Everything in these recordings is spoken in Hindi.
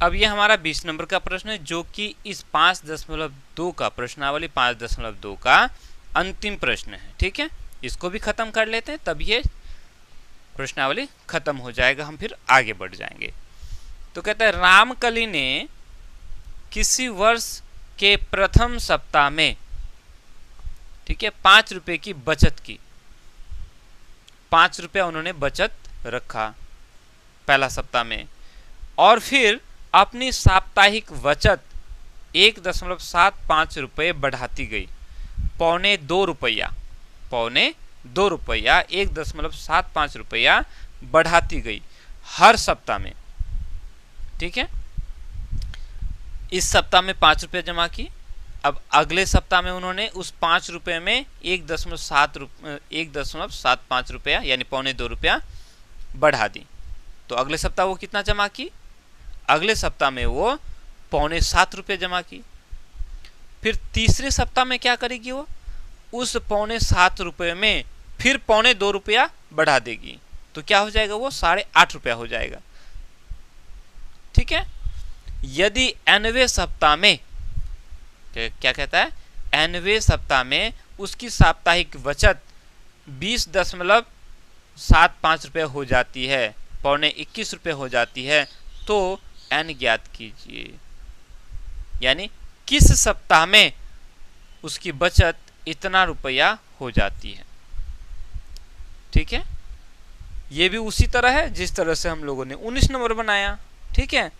अब ये हमारा 20 नंबर का प्रश्न है, जो कि इस 5.2 का प्रश्नावली 5.2 का अंतिम प्रश्न है। ठीक है, इसको भी खत्म कर लेते हैं, तब ये प्रश्नावली खत्म हो जाएगा, हम फिर आगे बढ़ जाएंगे। तो कहता है रामकली ने किसी वर्ष के प्रथम सप्ताह में, ठीक है, 5 रुपए की बचत की। 5 रुपया उन्होंने बचत रखा पहला सप्ताह में, और फिर अपनी साप्ताहिक बचत 1.75 रुपये बढ़ाती गई, 1.25 रुपया, 1.75 रुपया बढ़ाती गई हर सप्ताह में। ठीक है, इस सप्ताह में 5 रुपये जमा की। अब अगले सप्ताह में उन्होंने उस 5 रुपये में 1.75 रुपया यानी 1.25 रुपया बढ़ा दी। तो अगले सप्ताह वो कितना जमा की? अगले सप्ताह में वो 7.25 रुपये जमा की। फिर तीसरे सप्ताह में क्या करेगी? वो उस 7.25 रुपये में फिर 1.25 रुपया बढ़ा देगी। तो क्या हो जाएगा? वो 8.5 रुपया हो जाएगा। ठीक है, यदि 9वें सप्ताह में, क्या कहता है, 9वें सप्ताह में उसकी साप्ताहिक बचत 20.75 रुपये हो जाती है, 21.25 रुपये हो जाती है, तो n ज्ञात कीजिए। यानी किस सप्ताह में उसकी बचत इतना रुपया हो जाती है। ठीक है, ये भी उसी तरह है जिस तरह से हम लोगों ने 19 नंबर बनाया। ठीक है,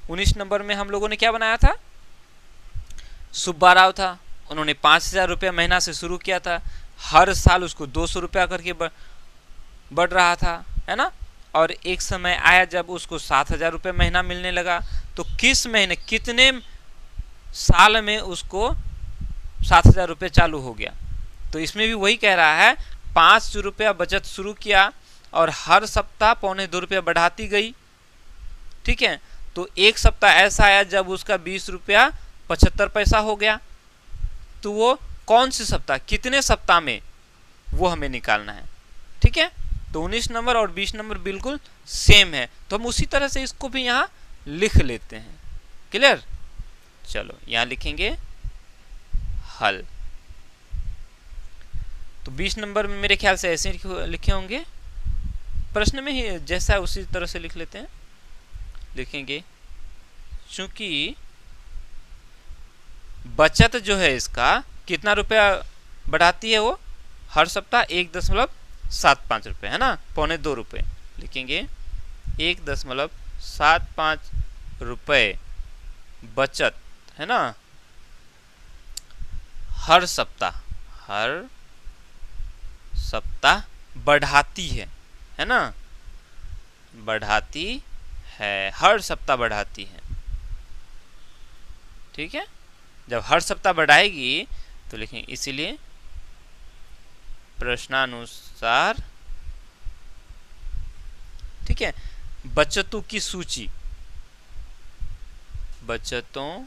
19 नंबर में हम लोगों ने क्या बनाया था? सुब्बा राव था, उन्होंने 5,000 रुपया महीना से शुरू किया था, हर साल उसको 200 रुपया करके बढ़ रहा था, है ना। और एक समय आया जब उसको 7,000 रुपये महीना मिलने लगा। तो किस महीने, कितने साल में उसको 7,000 रुपये चालू हो गया? तो इसमें भी वही कह रहा है, 5 रुपया बचत शुरू किया और हर सप्ताह 1.25 रुपया बढ़ाती गई। ठीक है, तो एक सप्ताह ऐसा आया जब उसका 20 रुपया 75 पैसा हो गया। तो वो कौन से सप्ताह, कितने सप्ताह में, वो हमें निकालना है। ठीक है, तो 19 नंबर और 20 नंबर बिल्कुल सेम है, तो हम उसी तरह से इसको भी यहाँ लिख लेते हैं। क्लियर? चलो यहाँ लिखेंगे हल। तो 20 नंबर में मेरे ख्याल से ऐसे लिखे होंगे, प्रश्न में ही जैसा है उसी तरह से लिख लेते हैं। लिखेंगे चूंकि बचत जो है इसका कितना रुपया बढ़ाती है, वो हर सप्ताह 1.75 रुपये, है ना, 1.25 रुपये। लिखेंगे 1.75 रुपये बचत, है ना, हर सप्ताह बढ़ाती है ना, बढ़ाती है, हर सप्ताह बढ़ाती है। ठीक है, जब हर सप्ताह बढ़ाएगी तो लिखेंगे इसीलिए प्रश्नानुसार, ठीक है, बचतों की सूची, बचतों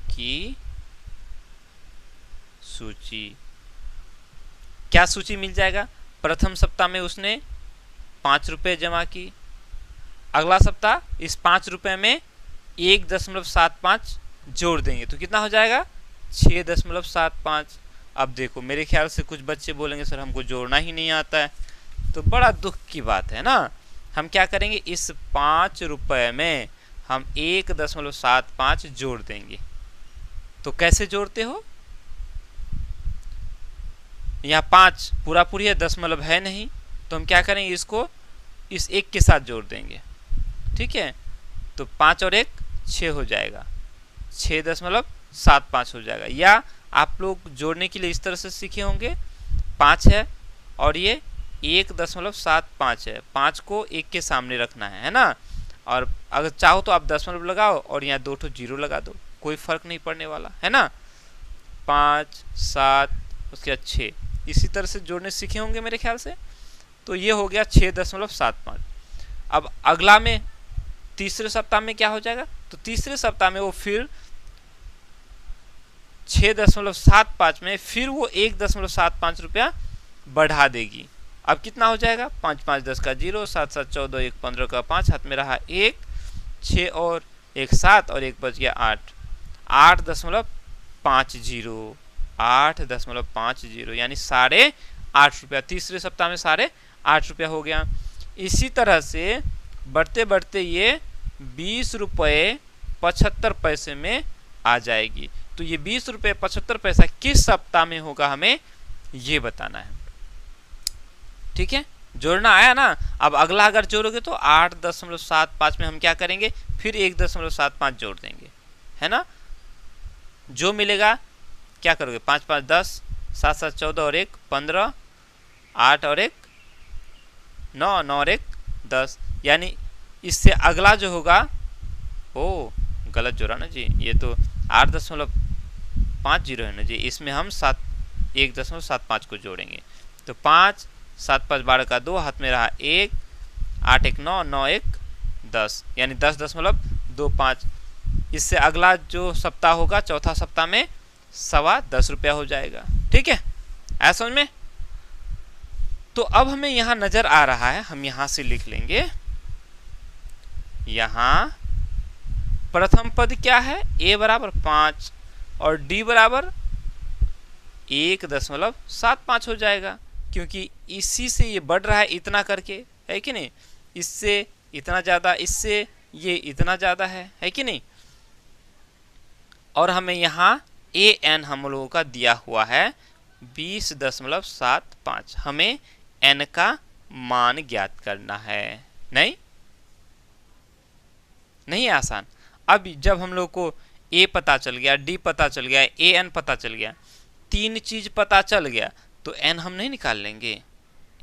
की सूची, क्या सूची मिल जाएगा? प्रथम सप्ताह में उसने 5 रुपये जमा की, अगला सप्ताह इस 5 रुपये में 1.75 जोड़ देंगे तो कितना हो जाएगा? 6.75। अब देखो, मेरे ख्याल से कुछ बच्चे बोलेंगे सर हमको जोड़ना ही नहीं आता है, तो बड़ा दुख की बात है ना। हम क्या करेंगे, इस 5 रुपये में हम 1.75 जोड़ देंगे। तो कैसे जोड़ते हो? यहाँ 5 पूरा पूरी है, दशमलव है नहीं, तो हम क्या करेंगे, इसको इस 1 के साथ जोड़ देंगे। ठीक है, तो 5 और 1 6 हो जाएगा, 6.75 हो जाएगा। या आप लोग जोड़ने के लिए इस तरह से सीखे होंगे, 5 है और ये 1.75 है, 5 को 1 के सामने रखना है ना। और अगर चाहो तो आप दशमलव लगाओ और यहाँ 2 जीरो लगा दो, कोई फर्क नहीं पड़ने वाला, है ना। 5 7 उसके बाद 6, इसी तरह से जोड़ने सीखे होंगे मेरे ख्याल से। तो ये हो गया 6.75। अब अगला में तीसरे सप्ताह में क्या हो जाएगा? तो तीसरे सप्ताह में वो फिर 6.75 में फिर वो 1.75 रुपया बढ़ा देगी। अब कितना हो जाएगा? 5 5 10 का 0, 7 7 14 1 15 का 5, हाथ में रहा 1, 6 और 1 7 और 1 बच गया 8, 8.50, 8.50 यानी 8.5 रुपया। तीसरे सप्ताह में 8.5 रुपया हो गया। इसी तरह से बढ़ते बढ़ते ये 20 रुपये 75 पैसे में आ जाएगी। तो ये 20 रुपये 75 पैसा किस सप्ताह में होगा हमें ये बताना है। ठीक है, जोड़ना आया ना। अब अगला अगर जोड़ोगे तो 8.75 में हम क्या करेंगे, फिर 1.75 जोड़ देंगे, है ना। जो मिलेगा क्या करोगे, 5 5 10, 7 7 14 और 1 15, 8 और 1 9, 9 और 1 10, यानी इससे अगला जो होगा, ओ गलत जोड़ा ना जी, ये तो 8.50 है ना जी, इसमें हम 1.75 को जोड़ेंगे। तो 5 7 5 12 का 2, हाथ में रहा 1, 8 1 9, 9 1 10, यानी 10.25। इससे अगला जो सप्ताह होगा, चौथा सप्ताह में 10.25 रुपया हो जाएगा। ठीक है, ऐसा समझ में। तो अब हमें यहां नजर आ रहा है, हम यहां से लिख लेंगे, यहां प्रथम पद क्या है, a बराबर 5 और d बराबर 1.75 हो जाएगा, क्योंकि इसी से ये बढ़ रहा है इतना करके, है कि नहीं। इससे इतना ज्यादा, इससे ये इतना ज्यादा है कि नहीं। और हमें यहाँ an हम लोगों का दिया हुआ है 20.75। हमें n का मान ज्ञात करना है। नहीं आसान। अब जब हम लोग को a पता चल गया, d पता चल गया, an पता चल गया, 3 चीज पता चल गया, तो n हम नहीं निकाल लेंगे,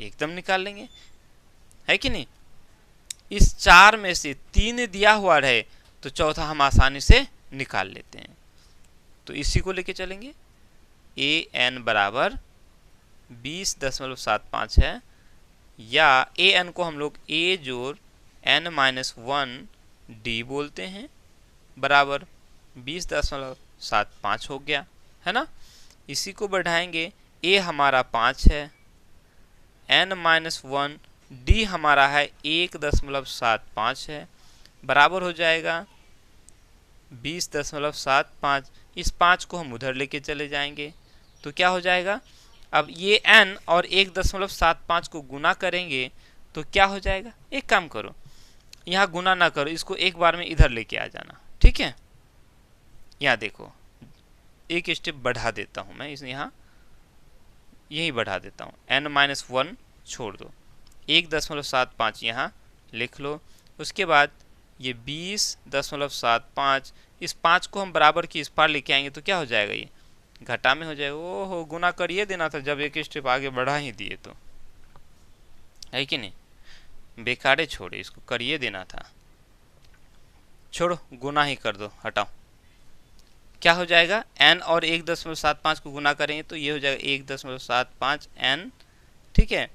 एकदम निकाल लेंगे, है कि नहीं। इस 4 में से 3 दिया हुआ रहे तो चौथा हम आसानी से निकाल लेते हैं। तो इसी को लेके चलेंगे, an बराबर 20.75 है, या an को हम लोग a जोड़ n-1 d बोलते हैं, बराबर 20.75 हो गया, है ना। इसी को बढ़ाएंगे, a हमारा 5 है, n-1 d हमारा है 1.75 है, बराबर हो जाएगा 20.75। इस 5 को हम उधर लेके चले जाएंगे तो क्या हो जाएगा, अब ये n और 1.75 को गुना करेंगे तो क्या हो जाएगा। एक काम करो, यहाँ गुना ना करो, इसको एक बार में इधर लेके आ जाना। ठीक है, यहाँ देखो, एक स्टेप बढ़ा देता हूँ मैं, इस यहाँ यही बढ़ा देता हूँ, n-1 छोड़ दो, 1.75 यहाँ लिख लो। उसके बाद ये 20.75, इस 5 को हम बराबर की इस पार लेके आएंगे तो क्या हो जाएगा, ये घटा में हो जाएगा। ओहो, गुना करिए देना था जब एक स्टेप आगे बढ़ा ही दिए तो, है कि नहीं। बेकारे छोड़े, इसको करिए देना था, छोड़ो, गुना ही कर दो, हटाओ। क्या हो जाएगा, n और 1.75 को गुना करेंगे तो ये हो जाएगा 1.75 n, ठीक है,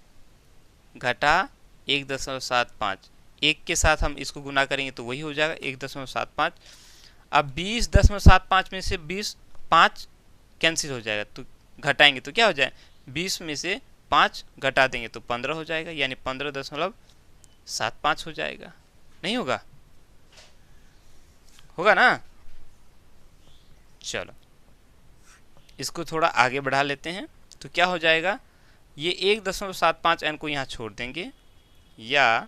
घटा 1.75, 1 के साथ हम इसको गुना करेंगे तो वही हो जाएगा 1.75। अब 20.75 में से 5 कैंसिल हो जाएगा, तो घटाएंगे तो क्या हो जाएगा, 20 में से 5 घटा देंगे तो 15 हो जाएगा, यानी 15.75 हो जाएगा। नहीं होगा, होगा ना। चलो इसको थोड़ा आगे बढ़ा लेते हैं, तो क्या हो जाएगा, ये 1.75 n को यहाँ छोड़ देंगे, या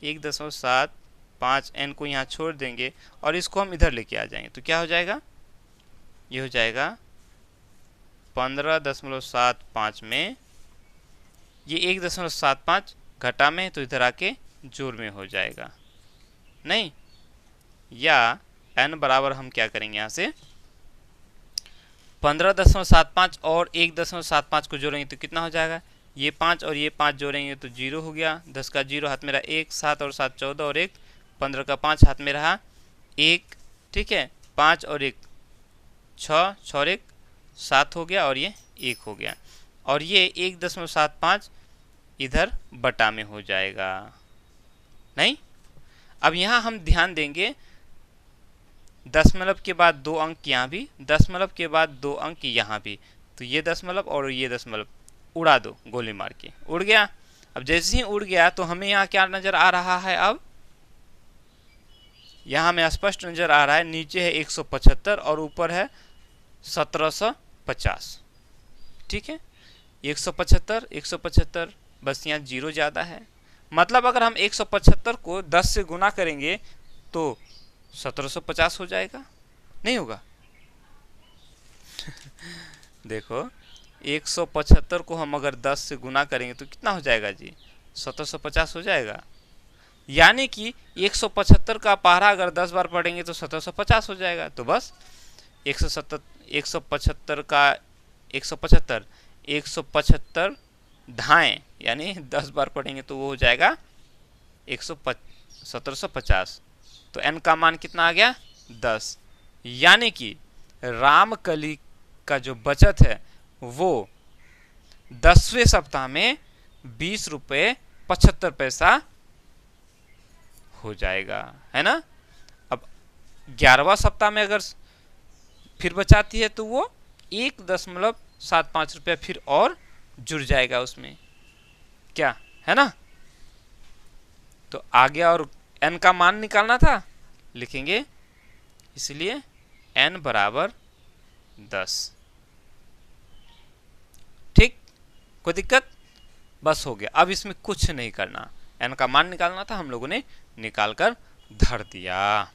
1.75 n को यहाँ छोड़ देंगे और इसको हम इधर लेके आ जाएंगे तो क्या हो जाएगा, ये हो जाएगा 15.75 में ये 1.75 घटा में तो इधर आके जोड़ में हो जाएगा। नहीं, या n बराबर हम क्या करेंगे, यहाँ से 15.75 और 1.75 को जोड़ेंगे तो कितना हो जाएगा, ये 5 और ये 5 जोड़ेंगे तो 0 हो गया, 10 का 0 हाथ में रहा 1, 7 और 7 14 और 1 15 का 5 हाथ में रहा 1, ठीक है, 5 और 1 6, 6 और 1 7 हो गया और ये 1 हो गया, और ये 1.75 इधर बटा में हो जाएगा। नहीं, अब यहाँ हम ध्यान देंगे, दशमलव के बाद 2 अंक यहाँ भी, दशमलव के बाद 2 अंक यहाँ भी, तो ये दशमलव और ये दशमलव उड़ा दो, गोली मार के उड़ गया। अब जैसे ही उड़ गया तो हमें यहाँ क्या नजर आ रहा है, अब यहाँ हमें स्पष्ट नजर आ रहा है, नीचे है 175 और ऊपर है 1750। ठीक है, 175 175, बस यहाँ 0 ज़्यादा है। मतलब अगर हम 175 को 10 से गुना करेंगे तो 1750 हो जाएगा, नहीं होगा? देखो 175 को हम अगर 10 से गुना करेंगे तो कितना हो जाएगा जी? 1750 हो जाएगा। यानी कि 175 का पहाड़ा अगर 10 बार पढ़ेंगे तो 1750 हो जाएगा। तो बस 175 का 175 ढाएं, यानी 10 बार पढ़ेंगे तो वो हो जाएगा 1750। तो n का मान कितना आ गया? 10। यानी कि रामकली का जो बचत है वो 10वें सप्ताह में 20 रुपये 75 पैसा हो जाएगा, है ना? अब 11वां सप्ताह में अगर फिर बचाती है तो वो 1.75 रुपया फिर और जुड़ जाएगा उसमें, क्या है ना? तो आगे और n का मान निकालना था, लिखेंगे, इसलिए n बराबर 10। ठीक, कोई दिक्कत? बस हो गया। अब इसमें कुछ नहीं करना, n का मान निकालना था, हम लोगों ने निकाल कर धर दिया।